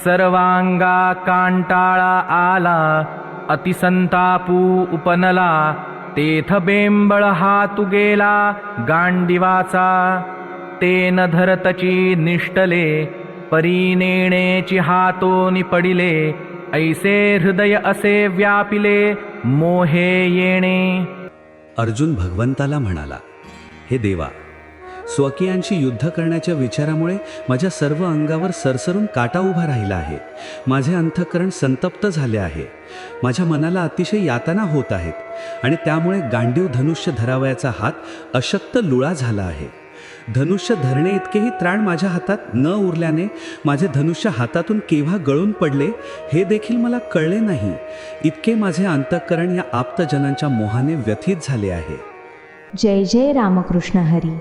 सर्वांगा कांटाळा आला, अतिसंतापू उपनला, तेथ बेंबळ हातू गेला गांडिवाचा. ते न धरतची निष्ठले, परी नेणेची हातोनी पडिले, ऐसे हृदय असे व्यापिले, मोहे येणे. अर्जुन भगवंताला म्हणाला, हे देवा, स्वकीयांशी युद्ध करण्याच्या विचारामुळे माझ्या सर्व अंगावर सरसरून काटा उभा राहिला आहे. माझे अंतःकरण संतप्त झाले आहे. माझ्या मनाला अतिशय यातना होत आहेत आणि त्यामुळे गांडीव धनुष्य धरावयाचा हात अशक्त लुळा झाला आहे. धनुष्य धरणे इतकेही त्राण माझ्या हातात न उरल्याने माझे धनुष्य हातातून केव्हा गळून पडले हे देखील मला कळले नाही. इतके माझे अंतःकरण या आप्तजनांच्या मोहाने व्यथित झाले आहे. जय जय रामकृष्ण हरी.